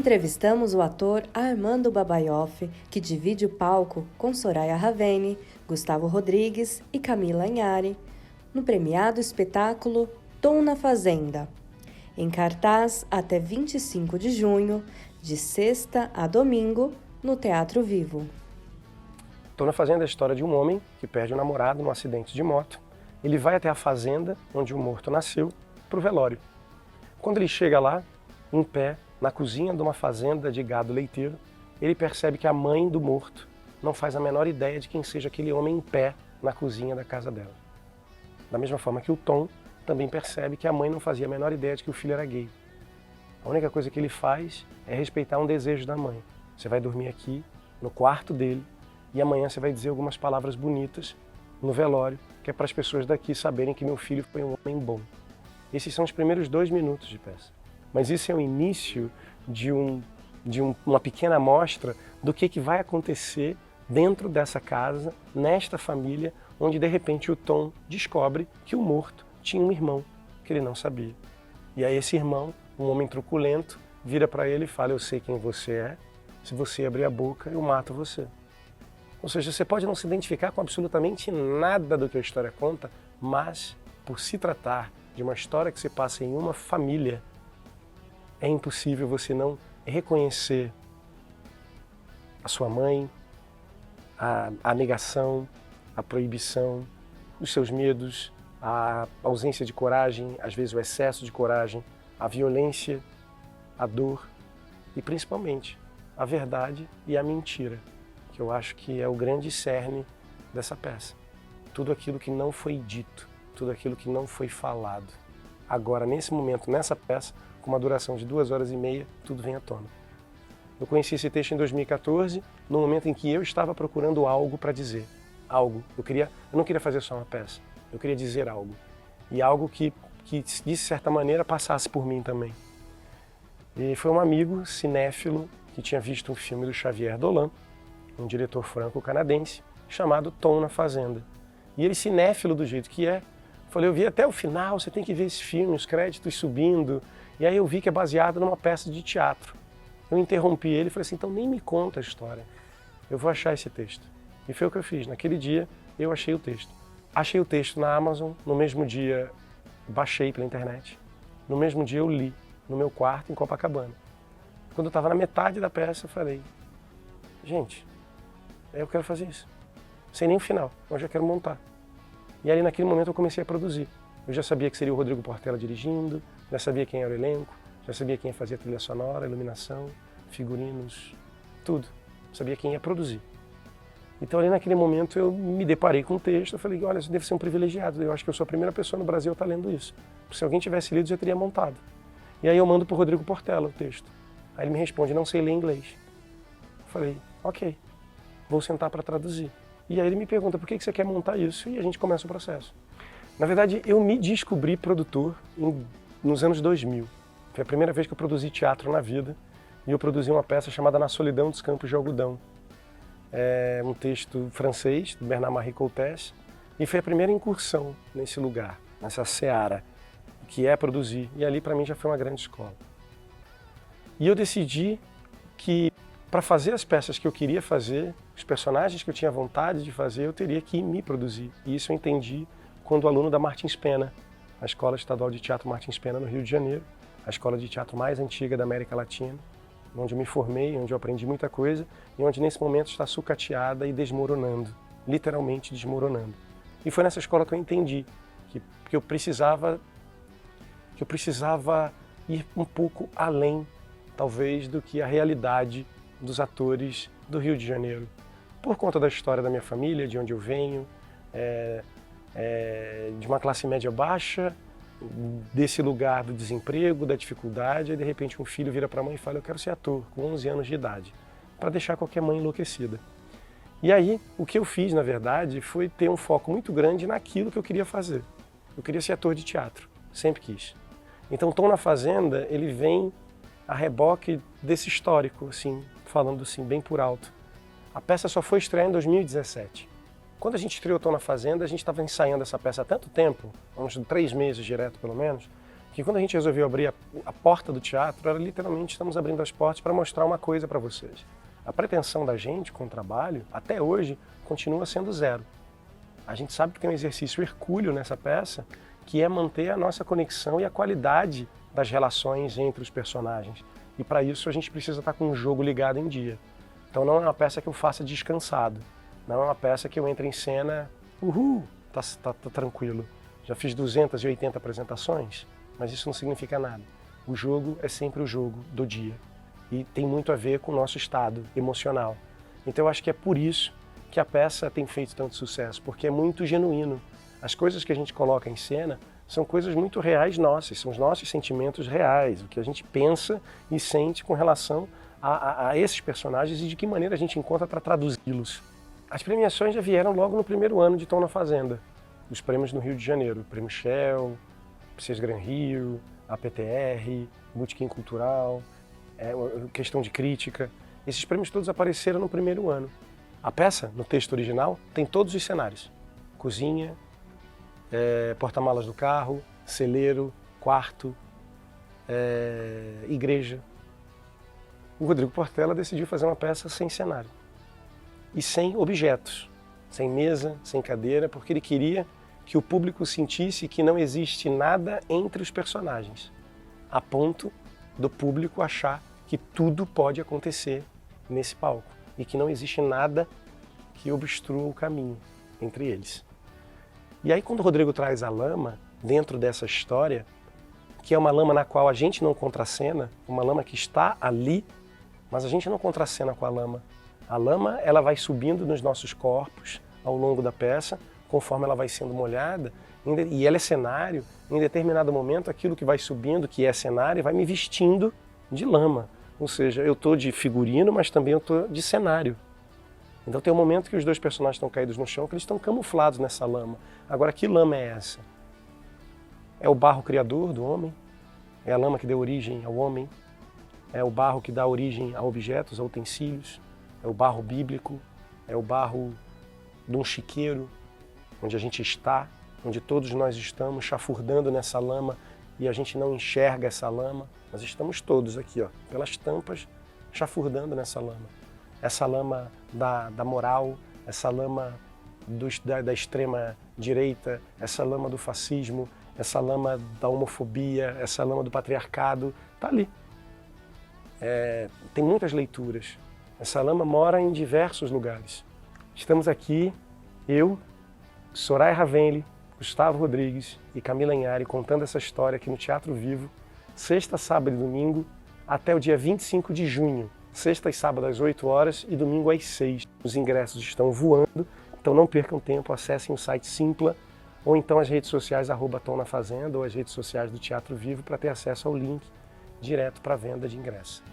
Entrevistamos o ator Armando Babaioff, que divide o palco com Soraya Ravene, Gustavo Rodrigues e Camila Anhari, no premiado espetáculo Tom na Fazenda, em cartaz até 25 de junho, de sexta a domingo, no Teatro Vivo. Tom na Fazenda é a história de um homem que perde o namorado num acidente de moto. Ele vai até a fazenda onde o morto nasceu, para o velório. Quando ele chega lá, em pé, na cozinha de uma fazenda de gado leiteiro, ele percebe que a mãe do morto não faz a menor ideia de quem seja aquele homem em pé na cozinha da casa dela. Da mesma forma que o Tom também percebe que a mãe não fazia a menor ideia de que o filho era gay. A única coisa que ele faz é respeitar um desejo da mãe. Você vai dormir aqui, no quarto dele, e amanhã você vai dizer algumas palavras bonitas no velório, que é para as pessoas daqui saberem que meu filho foi um homem bom. Esses são os primeiros 2 minutos de peça. Mas isso é o início de uma pequena amostra do que vai acontecer dentro dessa casa, nesta família, onde de repente o Tom descobre que o morto tinha um irmão que ele não sabia. E aí esse irmão, um homem truculento, vira para ele e fala: eu sei quem você é, se você abrir a boca eu mato você. Ou seja, você pode não se identificar com absolutamente nada do que a história conta, mas por se tratar de uma história que se passa em uma família, é impossível você não reconhecer a sua mãe, a negação, a proibição, os seus medos, a ausência de coragem, às vezes o excesso de coragem, a violência, a dor e principalmente a verdade e a mentira, que eu acho que é o grande cerne dessa peça. Tudo aquilo que não foi dito, tudo aquilo que não foi falado. Agora, nesse momento, nessa peça, com uma duração de 2h30, tudo vem à tona. Eu conheci esse texto em 2014, no momento em que eu estava procurando algo para dizer. Algo. Eu não queria fazer só uma peça, eu queria dizer algo. E algo que de certa maneira, passasse por mim também. E foi um amigo cinéfilo que tinha visto um filme do Xavier Dolan, um diretor franco-canadense, chamado Tom na Fazenda. E ele, cinéfilo do jeito que é, falou: eu vi até o final, você tem que ver esse filme, os créditos subindo. E aí eu vi que é baseado numa peça de teatro. Eu interrompi ele e falei assim: então nem me conta a história, eu vou achar esse texto. E foi o que eu fiz. Naquele dia eu achei o texto. Achei o texto na Amazon, no mesmo dia baixei pela internet. No mesmo dia eu li, no meu quarto em Copacabana. Quando eu estava na metade da peça eu falei: gente, eu quero fazer isso. Sem nem o final, eu já quero montar. E ali naquele momento eu comecei a produzir. Eu já sabia que seria o Rodrigo Portela dirigindo, já sabia quem era o elenco, já sabia quem ia fazer a trilha sonora, a iluminação, figurinos, tudo. Sabia quem ia produzir. Então ali naquele momento eu me deparei com o texto, eu falei: olha, isso deve ser um privilegiado, eu acho que eu sou a primeira pessoa no Brasil a estar lendo isso. Se alguém tivesse lido, já teria montado. E aí eu mando para o Rodrigo Portela o texto. Aí ele me responde: não sei ler inglês. Eu falei: ok, vou sentar para traduzir. E aí ele me pergunta: por que você quer montar isso? E a gente começa o processo. Na verdade, eu me descobri produtor nos anos 2000. Foi a primeira vez que eu produzi teatro na vida. E eu produzi uma peça chamada Na Solidão dos Campos de Algodão. É um texto francês, do Bernard-Marie Coltès. E foi a primeira incursão nesse lugar, nessa seara, que é produzir. E ali, para mim, já foi uma grande escola. E eu decidi que, para fazer as peças que eu queria fazer, os personagens que eu tinha vontade de fazer, eu teria que me produzir. E isso eu entendi quando aluno da Martins Pena, a Escola Estadual de Teatro Martins Pena, no Rio de Janeiro, a escola de teatro mais antiga da América Latina, onde eu me formei, onde eu aprendi muita coisa e onde nesse momento está sucateada e desmoronando, literalmente desmoronando. E foi nessa escola que eu entendi que eu precisava ir um pouco além, talvez, do que a realidade dos atores do Rio de Janeiro. Por conta da história da minha família, de onde eu venho, de uma classe média baixa, desse lugar do desemprego, da dificuldade, e de repente um filho vira para a mãe e fala: eu quero ser ator, com 11 anos de idade, para deixar qualquer mãe enlouquecida. E aí, o que eu fiz, na verdade, foi ter um foco muito grande naquilo que eu queria fazer. Eu queria ser ator de teatro, sempre quis. Então, Tom na Fazenda, ele vem a reboque desse histórico, assim, falando assim, bem por alto. A peça só foi estrear em 2017. Quando a gente estreou Tom na Fazenda, a gente estava ensaiando essa peça há tanto tempo, uns 3 meses direto pelo menos, que quando a gente resolveu abrir a porta do teatro, era literalmente estamos abrindo as portas para mostrar uma coisa para vocês. A pretensão da gente com o trabalho, até hoje, continua sendo zero. A gente sabe que tem um exercício hercúleo nessa peça, que é manter a nossa conexão e a qualidade das relações entre os personagens. E para isso a gente precisa estar com o jogo ligado em dia. Então não é uma peça que eu faça descansado. Não é uma peça que eu entre em cena, tá tranquilo. Já fiz 280 apresentações, mas isso não significa nada. O jogo é sempre o jogo do dia. E tem muito a ver com o nosso estado emocional. Então eu acho que é por isso que a peça tem feito tanto sucesso, porque é muito genuíno. As coisas que a gente coloca em cena são coisas muito reais nossas, são os nossos sentimentos reais, o que a gente pensa e sente com relação a esses personagens e de que maneira a gente encontra para traduzi-los. As premiações já vieram logo no primeiro ano de Tom na Fazenda. Os prêmios no Rio de Janeiro, o Prêmio Shell, Princesa Gran Rio, a PTR, Botequim Cultural, questão de crítica. Esses prêmios todos apareceram no primeiro ano. A peça, no texto original, tem todos os cenários. Cozinha, porta-malas do carro, celeiro, quarto, igreja. O Rodrigo Portela decidiu fazer uma peça sem cenário e sem objetos, sem mesa, sem cadeira, porque ele queria que o público sentisse que não existe nada entre os personagens, a ponto do público achar que tudo pode acontecer nesse palco e que não existe nada que obstrua o caminho entre eles. E aí quando o Rodrigo traz a lama dentro dessa história, que é uma lama na qual a gente não contracena, uma lama que está ali, mas a gente não contracena com a lama. A lama, ela vai subindo nos nossos corpos ao longo da peça, conforme ela vai sendo molhada, e ela é cenário. Em determinado momento, aquilo que vai subindo, que é cenário, vai me vestindo de lama. Ou seja, eu estou de figurino, mas também eu estou de cenário. Então tem um momento que os dois personagens estão caídos no chão, que eles estão camuflados nessa lama. Agora, que lama é essa? É o barro criador do homem? É a lama que deu origem ao homem? É o barro que dá origem a objetos, a utensílios? É o barro bíblico? É o barro de um chiqueiro, onde a gente está, onde todos nós estamos chafurdando nessa lama e a gente não enxerga essa lama. Nós estamos todos aqui, ó, pelas tampas, chafurdando nessa lama. Essa lama da moral, essa lama da extrema direita, essa lama do fascismo, essa lama da homofobia, essa lama do patriarcado, está ali. Tem muitas leituras. Essa lama mora em diversos lugares. Estamos aqui, eu, Soraya Ravenli, Gustavo Rodrigues e Camila Inhari contando essa história aqui no Teatro Vivo, sexta, sábado e domingo, até o dia 25 de junho. Sexta e sábado às 8 horas e domingo às 6. Os ingressos estão voando, então não percam tempo, acessem o site Simpla ou então as redes sociais @Tom na Fazenda ou as redes sociais do Teatro Vivo para ter acesso ao link direto para a venda de ingressos.